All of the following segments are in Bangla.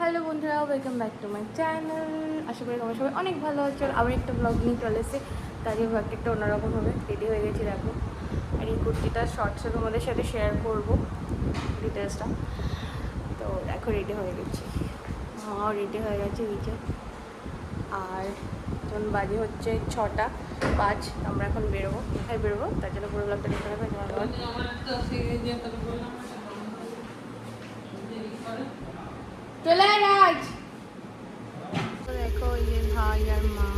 হ্যালো বন্ধুরা, welcome back to my channel. আশা করি তোমরা সবাই অনেক ভালো আছো। আবার একটা ব্লগ নিয়ে চলে এসেছি। তার এই ব্লগটা একটু অন্যরকমভাবে রেডি হয়ে গেছি দেখো। আর এই কুর্তিটা শর্টসে তোমাদের সাথে শেয়ার করবো ডিটেলসটা। তো দেখো রেডি হয়ে গেছি, মাও রেডি হয়ে গেছে নিচে। আর এখন বাজে হচ্ছে 6:05। আমরা এখন বেরোবো, কোথায় বেরোবো তার জন্য পুরো ব্লগটা দেখতে হবে। চলে আয়। দেখো এই যে ভাই আর মা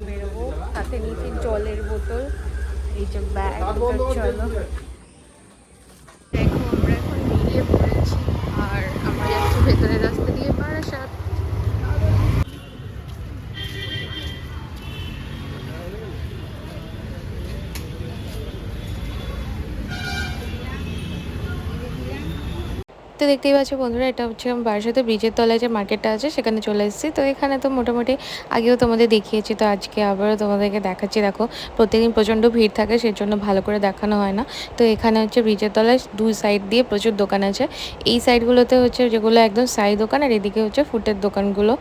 বেরোবো, হাতে নিয়েছি জলের বোতল, এই যে ব্যাগ। চলো দেখো আমরা এখন বেরিয়ে পড়েছি আর আমরা যাচ্ছি ভেতরের রাস্তা দিয়ে বারাসাত। তো দেখতেই পাচ্ছ বন্ধুরা, এটা হচ্ছে বারাসাতে ব্রিজের তলায় যে মার্কেটটা আছে সেখানে চলে এসেছি। তো এখানে তো মোটামুটি আগেও তোমাদের দেখিয়েছি, তো আজকে আবারও তোমাদেরকে দেখাচ্ছি। দেখো প্রত্যেকদিন প্রচণ্ড ভিড় থাকে, সেই জন্য ভালো করে দেখানো হয় না। তো এখানে হচ্ছে ব্রিজের তলায় দুই সাইড দিয়ে প্রচুর দোকান আছে। এই সাইডগুলোতে হচ্ছে যেগুলো একদম সাই দোকান, আর এদিকে হচ্ছে ফুটের দোকানগুলো।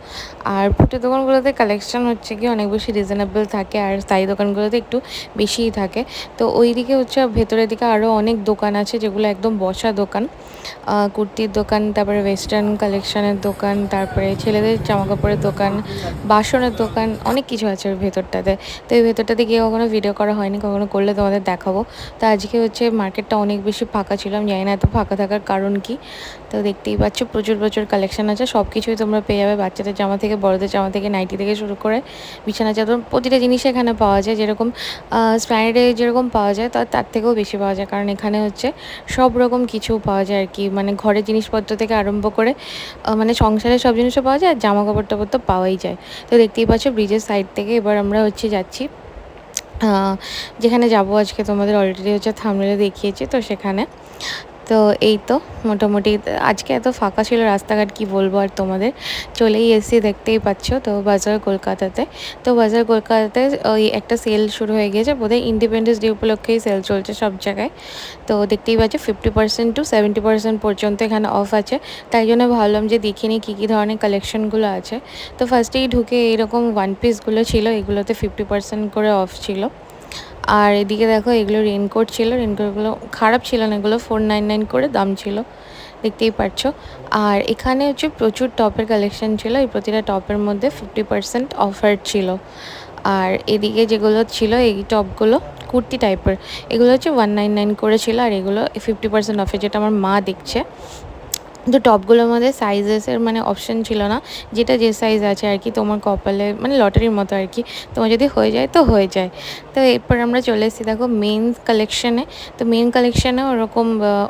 আর ফুটের দোকানগুলোতে কালেকশন হচ্ছে কি অনেক বেশি রিজনেবল থাকে, আর সাই দোকানগুলোতে একটু বেশিই থাকে। তো ওই দিকে হচ্ছে ভেতরের দিকে আরও অনেক দোকান আছে যেগুলো একদম বসা দোকান। কুর্তির দোকান, তারপরে ওয়েস্টার্ন কালেকশনের দোকান, তারপরে ছেলেদের জামাকাপড়ের দোকান, বাসনের দোকান, অনেক কিছু আছে ওর ভেতরটাতে। তো এই ভেতরটাতে গিয়ে কখনো ভিডিও করা হয়নি, কখনো করলে তোমাদের দেখাবো। তো আজকে হচ্ছে মার্কেটটা অনেক বেশি ফাঁকা ছিল, আমি জানি না এত ফাঁকা থাকার কারণ কি। তো দেখতেই পাচ্ছ প্রচুর প্রচুর কালেকশন আছে, সব কিছুই তোমরা পেয়ে যাবে। বাচ্চাদের জামা থেকে, বড়দের জামা থেকে, নাইটি থেকে শুরু করে বিছানা চাদর, প্রতিটা জিনিস এখানে পাওয়া যায়। যেরকম স্প্ল্যানেডে যেরকম পাওয়া যায় তার থেকেও বেশি পাওয়া যায়, কারণ এখানে হচ্ছে সব রকম কিছু পাওয়া যায় আর কি। মানে ঘরের জিনিসপত্র থেকে আরম্ভ করে মানে সংসারের সব জিনিসও পাওয়া যায়, আর জামা কাপড় টাপড় তো পাওয়াই যায়। তো দেখতেই পাচ্ছ ব্রিজের সাইড থেকে এবার আমরা হচ্ছে যাচ্ছি যেখানে যাব আজকে। তোমাদের অলরেডি হচ্ছে থাম্বনেলে দেখিয়েছি, তো সেখানে। তো এই তো মোটামুটি আজকে এত ফাঁকা ছিল রাস্তাঘাট, কি বলবো আর তোমাদের। চলেই এসেছি, দেখতেই পাচ্ছ। তো বাজার কলকাতাতে, তো বাজার কলকাতাতে ওই একটা সেল শুরু হয়ে গিয়েছে, বোধহয় ইন্ডিপেন্ডেন্স ডে উপলক্ষেই সেল চলছে সব জায়গায়। তো দেখতেই পাচ্ছ 50% to 70% পর্যন্ত এখানে অফ আছে। তাই জন্য ভাবলাম যে দেখে নিই কী কী ধরনের কালেকশনগুলো আছে। তো ফার্স্টেই ঢুকে এরকম ওয়ান পিসগুলো ছিল, এগুলোতে 50% করে অফ ছিল। আর এদিকে দেখো এগুলো রেনকোট ছিল, রেনকোটগুলো খারাপ ছিল না, এগুলো 499 করে দাম ছিল, দেখতেই পাচ্ছ। আর এখানে হচ্ছে প্রচুর টপের কালেকশন ছিল, এই প্রতিটা টপের মধ্যে 50% অফার ছিল। আর এদিকে যেগুলো ছিল এই টপগুলো কুর্তি টাইপের, এগুলো হচ্ছে 199 করে ছিল, আর এগুলো 50% অফে, যেটা আমার মা দেখছে। তো টপগুলোর মধ্যে সাইজেসের মানে অপশন ছিল না, যেটা যে সাইজ আছে আর কি, তোমার কপালে মানে লটারির মতো আর কি, তোমার যদি হয়ে যায় তো হয়ে যায়। তো এরপর আমরা চলে এসেছি দেখো মেন্স কালেকশানে। তো মেন কালেকশানে ওরকম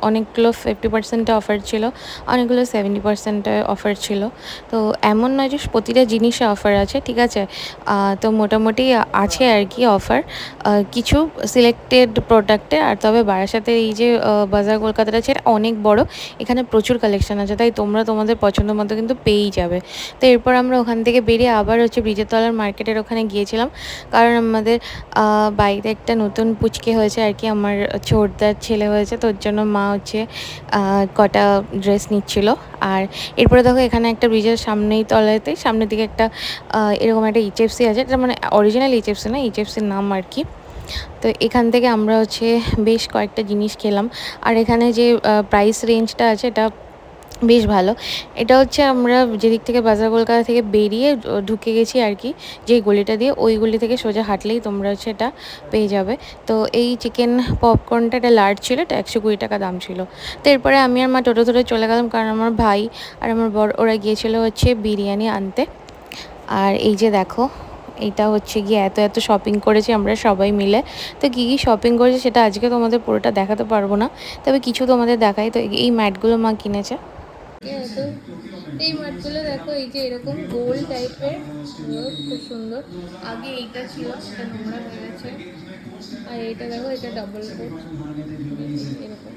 অনেকগুলো 50% অফার ছিল, অনেকগুলো 70% অফার ছিল। তো এমন নয় যে প্রতিটা জিনিসে অফার আছে, ঠিক আছে। তো মোটামুটি আছে আর কি অফার কিছু সিলেক্টেড প্রোডাক্টে। আর তবে বারাসাতের এই যে বাজার কলকাতাটা আছে, এটা অনেক বড়, এখানে প্রচুর কালেকশান আছে, তাই তোমরা তোমাদের পছন্দ মতো কিন্তু পেয়েই যাবে। তো এরপর আমরা ওখান থেকে বেরিয়ে আবার হচ্ছে ব্রিজের তলার মার্কেটের ওখানে গিয়েছিলাম, কারণ আমাদের বাড়িতে একটা নতুন পুচকে হয়েছে আর কি, আমার ছোটদার ছেলে হয়েছে, তো ওর জন্য মা হচ্ছে কটা ড্রেস নিচ্ছিল। আর এরপরে দেখো এখানে একটা ব্রিজের সামনেই তলাতে সামনের দিকে একটা এরকম একটা এইচএফসি আছে, এটা মানে অরিজিনাল এইচএফসি না, এইচএফসির নাম আর কি। তো এখান থেকে আমরা হচ্ছে বেশ কয়েকটা জিনিস খেলাম। আর এখানে যে প্রাইস রেঞ্জটা আছে এটা বেশ ভালো। এটা হচ্ছে আমরা যেদিক থেকে বাজার কলকাতা থেকে বেরিয়ে ঢুকে গেছি আর কি, যেই গলিটা দিয়ে, ওই গলি থেকে সোজা হাঁটলেই তোমরা হচ্ছে এটা পেয়ে যাবে। তো এই চিকেন পপকর্নটা এটা লার্জ ছিল, এটা 120 টাকা দাম ছিল। তো এরপরে আমি আর মা টোটো ধরে চলে গেলাম, কারণ আমার ভাই আর আমার বর ওরা গিয়েছিলো হচ্ছে বিরিয়ানি আনতে। আর এই যে দেখো এটা হচ্ছে গিয়ে এত এত শপিং করেছি আমরা সবাই মিলে। তো কী কী শপিং করেছি সেটা আজকে তোমাদের পুরোটা দেখাতে পারবো না, তবে কিছু তোমাদের দেখাই। তো এই ম্যাটগুলো মা কিনেছে। এই ম্যাটগুলো দেখো, এই যে এরকম গোল টাইপের, খুব সুন্দর। আগে এইটা ছিল, এটা নোংরা হয়ে গেছে। আর এইটা দেখো, এটা ডাবল কোট, এরকম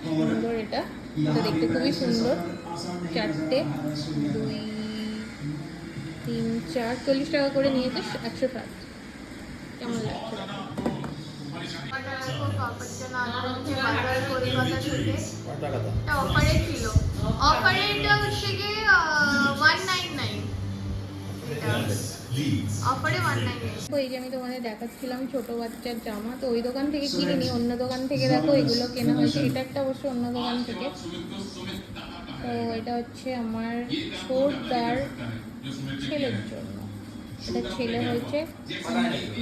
সুন্দর। এটা এটা দেখতে খুবই সুন্দর। 4টে, 2, 3, 4, 40 টাকা করে নিয়েছে, 160। কেমন লাগছে? পাপড়টা আনা হচ্ছে বাজার কলকাতা থেকে। এটা অফারে ছিল, অফারে এটা হচ্ছে গিয়ে 199, এটা অফারে 199। তো এই যে আমি তোমাদের দেখাচ্ছিলাম ছোট বাচ্চার জামা, তো ওই দোকান থেকে কিনিনি, অন্য দোকান থেকে দেখো এগুলো কেনা হয়েছে। এটা একটা অবশ্য অন্য দোকান থেকে। তো এটা হচ্ছে আমার ছোটদার ছেলের জন্য, এটা ছেলে হয়েছে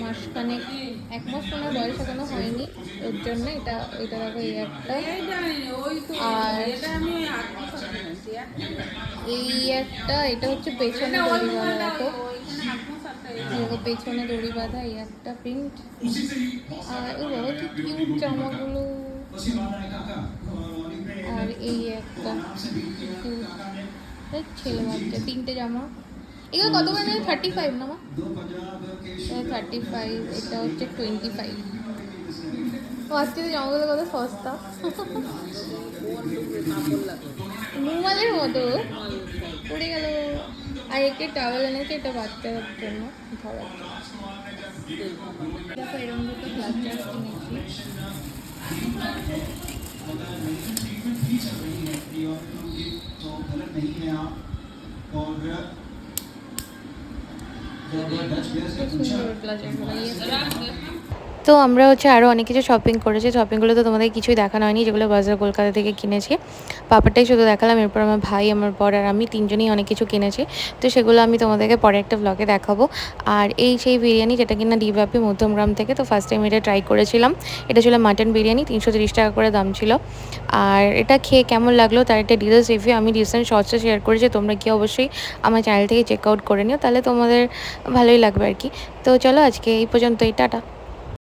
মাসখানেক, 1 মাস মনে বয়স এখনো হয়নি, ওর জন্য এটা এটা দেখো এই একটা, আর এই একটা, এটা হচ্ছে পেছনে দড়ি বাঁধা, দেখো দেখো পেছনে দড়ি বাঁধা, এই একটা প্রিন্ট। আর ও বাবা কি কিউট জামাগুলো, আর এই একটা কিউট ছেলে বাচ্চা, 3টে জামা। এগুলো কত করে নেবে? 35 না মা? 35, এটা হচ্ছে 25। বাচ্চাদের জামাগুলো কত সস্তা, রুমালের মতো পড়ে গেল। আর একে টাওয়েল এনেছে, এটা বাচ্চাদের জন্য ধরার জন্য। দেখো এরকম দুটো ক্লাচার কিনেছি। তো আমরা হচ্ছে আরও অনেক কিছু শপিং করেছি, শপিংগুলো তো তোমাদের কিছুই দেখানো হয়নি, যেগুলো বাজার কলকাতা থেকে কিনেছি। পাপারটাই শুধু দেখালাম, এরপর আমার ভাই, আমার বর আর আমি 3জনই অনেক কিছু কিনেছি। তো সেগুলো আমি তোমাদেরকে পরে একটা ব্লগে দেখাবো। আর এই সেই বিরিয়ানি, যেটা কিনা ডিবাপি মধ্যমগ্রাম থেকে, তো ফার্স্ট টাইম এটা ট্রাই করেছিলাম। এটা ছিল মাটন বিরিয়ানি, 330 টাকা করে দাম ছিল। আর এটা খেয়ে কেমন লাগলো তার একটা ডিটেলস রিভিউ আমি রিসেন্ট শর্টসে শেয়ার করেছি, তোমরা কি অবশ্যই আমার চ্যানেল থেকে চেক আউট করে নিও, তাহলে তোমাদের ভালোই লাগবে আর কি। তো চলো আজকে এই পর্যন্তই, টাটা।